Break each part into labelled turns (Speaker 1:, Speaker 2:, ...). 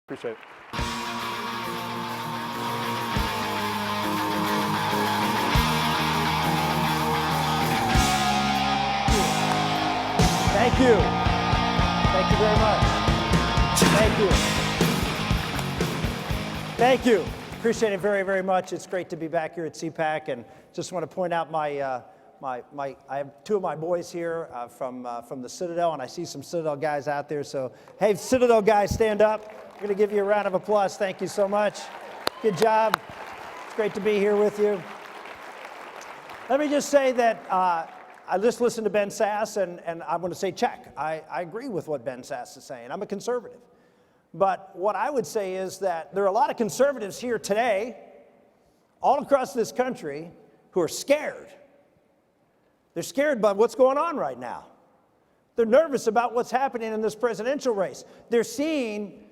Speaker 1: Appreciate it.
Speaker 2: Thank you. Thank you very much. Thank you. Thank you. Appreciate it very, very much. It's great to be back here at CPAC, and just want to point out I have two of my boys here from the Citadel, and I see some Citadel guys out there. So, hey, Citadel guys, stand up. I'm going to give you a round of applause. Thank you so much. Good job. It's great to be here with you. Let me just say that I just listened to Ben Sass, and I'm going to say check. I agree with what Ben Sass is saying. I'm a conservative. But what I would say is that there are a lot of conservatives here today, all across this country, who are scared. They're scared by what's going on right now. They're nervous about what's happening in this presidential race. They're seeing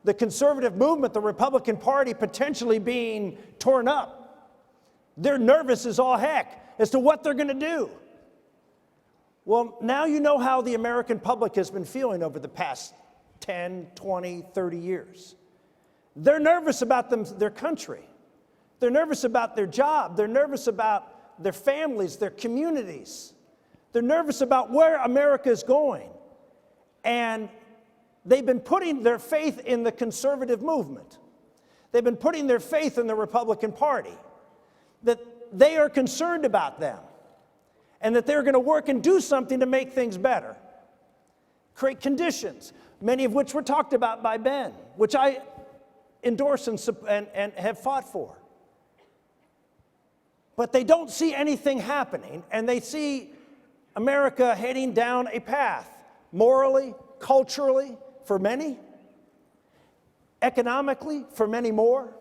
Speaker 2: the conservative movement, the Republican Party, potentially being torn up. They're nervous as all heck as to what they're going to do. Well, now you know how the American public has been feeling over the past 10, 20, 30 years. They're nervous about their country. They're nervous about their job. They're nervous about their families, their communities. They're nervous about where America is going. And they've been putting their faith in the conservative movement. They've been putting their faith in the Republican Party, that they are concerned about them and that they're going to work and do something to make things better, create conditions, many of which were talked about by Ben, which I endorse and have fought for. But they don't see anything happening, and they see America heading down a path, morally, culturally, for many, economically, for many more,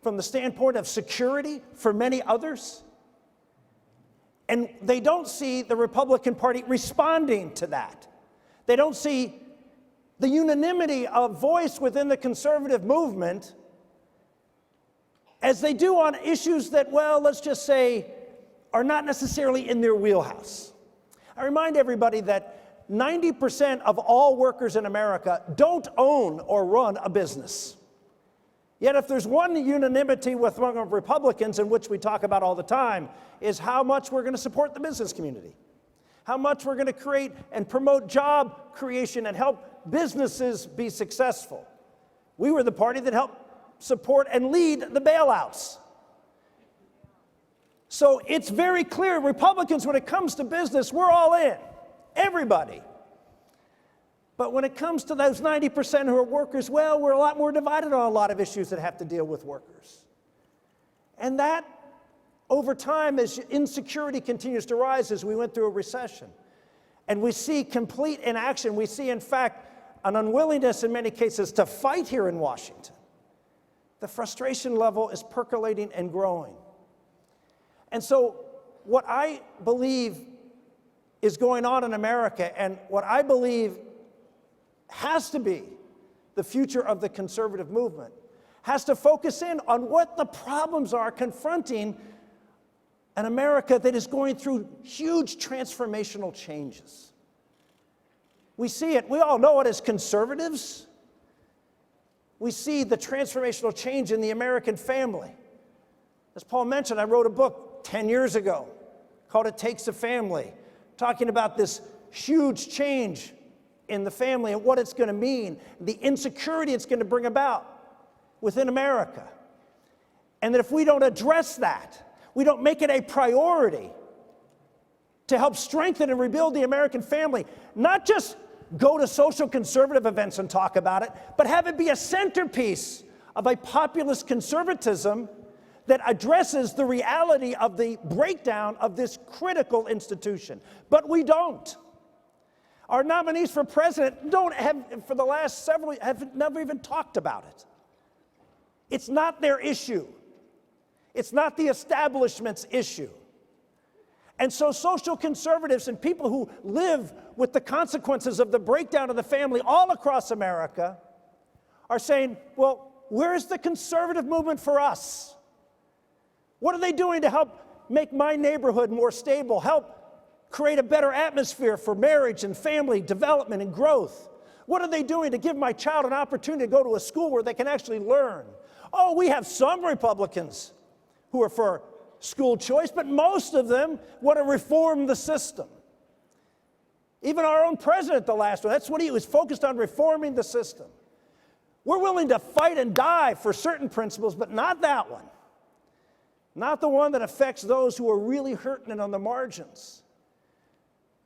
Speaker 2: from the standpoint of security, for many others. And they don't see the Republican Party responding to that. They don't see the unanimity of voice within the conservative movement as they do on issues that, well, let's just say, are not necessarily in their wheelhouse. I remind everybody that 90% of all workers in America don't own or run a business. Yet if there's one unanimity with among Republicans, in which we talk about all the time, is how much we're going to support the business community, how much we're going to create and promote job creation and help businesses be successful. We were the party that helped support and lead the bailouts. So it's very clear, Republicans, when it comes to business, we're all in, everybody. But when it comes to those 90% who are workers, well, we're a lot more divided on a lot of issues that have to deal with workers. And that, over time, as insecurity continues to rise, as we went through a recession, and we see complete inaction, we see, in fact, an unwillingness in many cases to fight here in Washington. The frustration level is percolating and growing. And so what I believe is going on in America, and what I believe has to be the future of the conservative movement, has to focus in on what the problems are confronting an America that is going through huge transformational changes. We see it, we all know it as conservatives. We see the transformational change in the American family. As Paul mentioned, I wrote a book 10 years ago called It Takes a Family, talking about this huge change in the family and what it's going to mean, the insecurity it's going to bring about within America. And that if we don't address that, we don't make it a priority to help strengthen and rebuild the American family, not just go to social conservative events and talk about it, but have it be a centerpiece of a populist conservatism that addresses the reality of the breakdown of this critical institution. But we don't. Our nominees for president for the last several, have never even talked about it. It's not their issue. It's not the establishment's issue. And so social conservatives and people who live with the consequences of the breakdown of the family all across America are saying, well, where's the conservative movement for us? What are they doing to help make my neighborhood more stable, help create a better atmosphere for marriage and family development and growth? What are they doing to give my child an opportunity to go to a school where they can actually learn? Oh, we have some Republicans who are for school choice, but most of them want to reform the system. Even our own president, the last one, that's what he was focused on, reforming the system. We're willing to fight and die for certain principles, but not that one. Not the one that affects those who are really hurting and on the margins.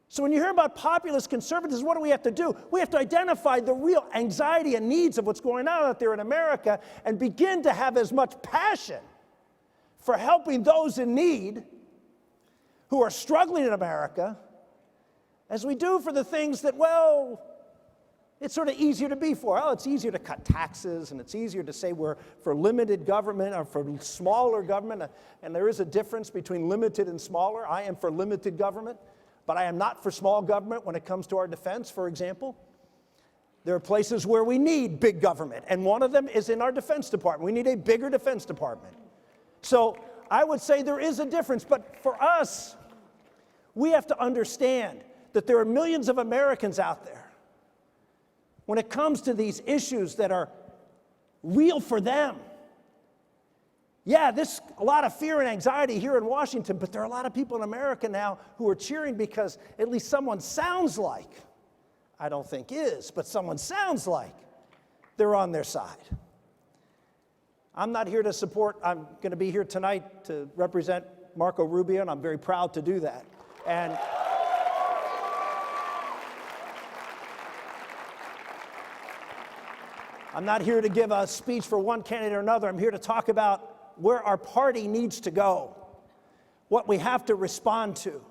Speaker 2: So when you hear about populist conservatives, what do we have to do? We have to identify the real anxiety and needs of what's going on out there in America and begin to have as much passion for helping those in need who are struggling in America as we do for the things that, well, it's sort of easier to be for. Oh, it's easier to cut taxes, and it's easier to say we're for limited government or for smaller government, and there is a difference between limited and smaller. I am for limited government, but I am not for small government when it comes to our defense, for example. There are places where we need big government, and one of them is in our Defense Department. We need a bigger Defense Department. So I would say there is a difference, but for us, we have to understand that there are millions of Americans out there when it comes to these issues that are real for them. Yeah, there's a lot of fear and anxiety here in Washington, but there are a lot of people in America now who are cheering because at least someone sounds like, I don't think is, but someone sounds like they're on their side. I'm not here to support, I'm going to be here tonight to represent Marco Rubio, and I'm very proud to do that. And I'm not here to give a speech for one candidate or another. I'm here to talk about where our party needs to go, what we have to respond to.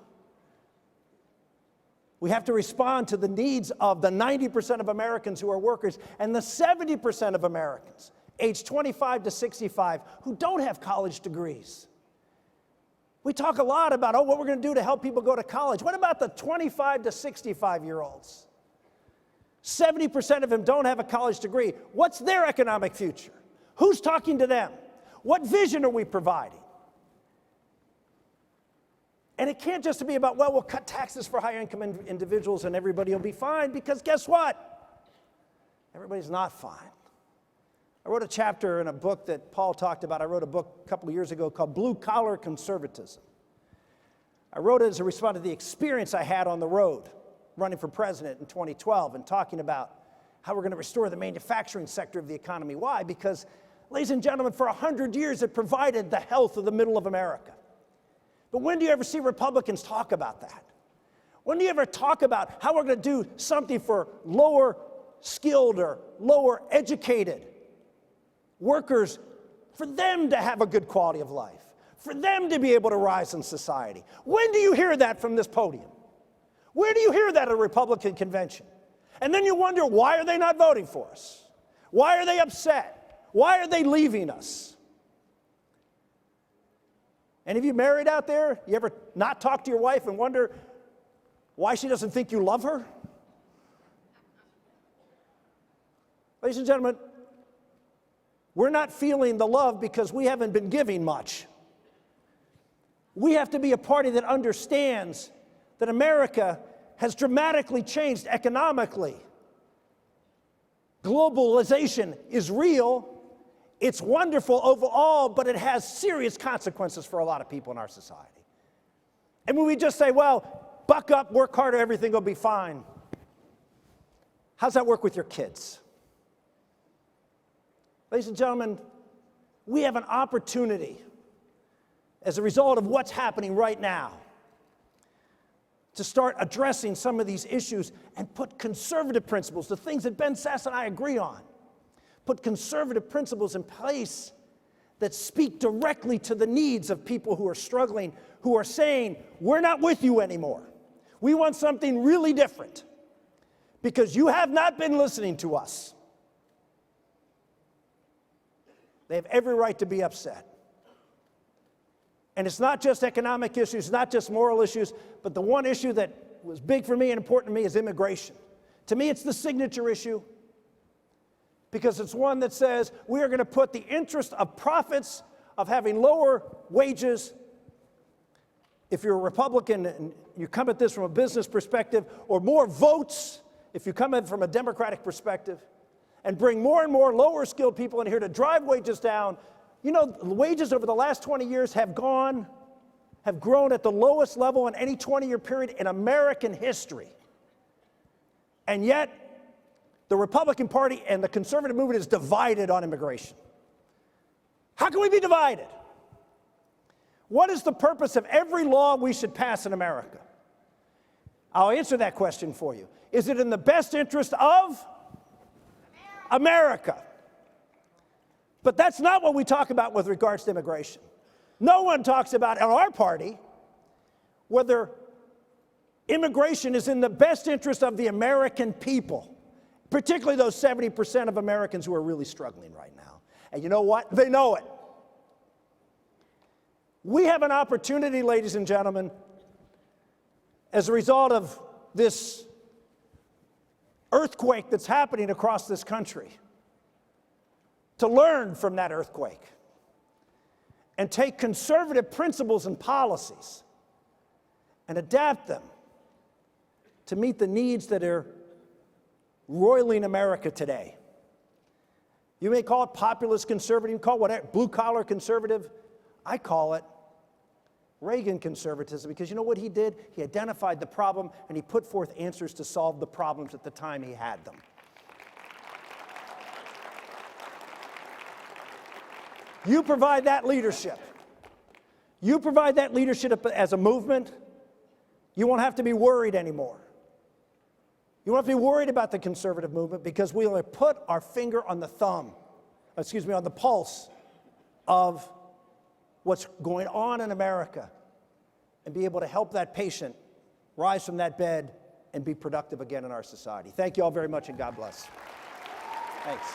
Speaker 2: We have to respond to the needs of the 90% of Americans who are workers and the 70% of Americans aged 25 to 65 who don't have college degrees. We talk a lot about, oh, what we're going to do to help people go to college. What about the 25 to 65-year-olds? 70% of them don't have a college degree. What's their economic future? Who's talking to them? What vision are we providing? And it can't just be about, well, we'll cut taxes for high-income individuals and everybody will be fine, because guess what? Everybody's not fine. I wrote a chapter in a book that Paul talked about. I wrote a book a couple of years ago called Blue Collar Conservatism. I wrote it as a response to the experience I had on the road running for president in 2012 and talking about how we're going to restore the manufacturing sector of the economy. Why? Because, ladies and gentlemen, for 100 years it provided the health of the middle of America. But when do you ever see Republicans talk about that? When do you ever talk about how we're going to do something for lower skilled or lower educated workers, for them to have a good quality of life, for them to be able to rise in society? When do you hear that from this podium? Where do you hear that at a Republican convention? And then you wonder, why are they not voting for us? Why are they upset? Why are they leaving us? Any of you married out there, you ever not talk to your wife and wonder why she doesn't think you love her? Ladies and gentlemen, we're not feeling the love because we haven't been giving much. We have to be a party that understands that America has dramatically changed economically. Globalization is real. It's wonderful overall, but it has serious consequences for a lot of people in our society. And when we just say, well, buck up, work harder, everything will be fine, how's that work with your kids? Ladies and gentlemen, we have an opportunity as a result of what's happening right now to start addressing some of these issues and put conservative principles, the things that Ben Sass and I agree on, put conservative principles in place that speak directly to the needs of people who are struggling, who are saying, we're not with you anymore. We want something really different because you have not been listening to us. They have every right to be upset. And it's not just economic issues, not just moral issues, but the one issue that was big for me and important to me is immigration. To me, it's the signature issue because it's one that says we are going to put the interest of profits, of having lower wages. If you're a Republican and you come at this from a business perspective, or more votes if you come in from a democratic perspective and bring more and more lower skilled people in here to drive wages down, you know, wages over the last 20 years have grown at the lowest level in any 20-year period in American history. And yet, the Republican Party and the conservative movement is divided on immigration. How can we be divided? What is the purpose of every law we should pass in America? I'll answer that question for you. Is it in the best interest of America? But that's not what we talk about with regards to immigration. No one talks about in our party whether immigration is in the best interest of the American people, particularly those 70% of Americans who are really struggling right now. And you know what? They know it. We have an opportunity, ladies and gentlemen, as a result of this earthquake that's happening across this country, to learn from that earthquake and take conservative principles and policies and adapt them to meet the needs that are roiling America today. You may call it populist conservative, you can call it whatever, blue-collar conservative. I call it Reagan conservatism, because you know what he did? He identified the problem and he put forth answers to solve the problems at the time he had them. You provide that leadership. You provide that leadership as a movement, you won't have to be worried anymore. You won't have to be worried about the conservative movement, because we'll have put our finger on the on the pulse of what's going on in America and be able to help that patient rise from that bed and be productive again in our society. Thank you all very much, and God bless. Thanks.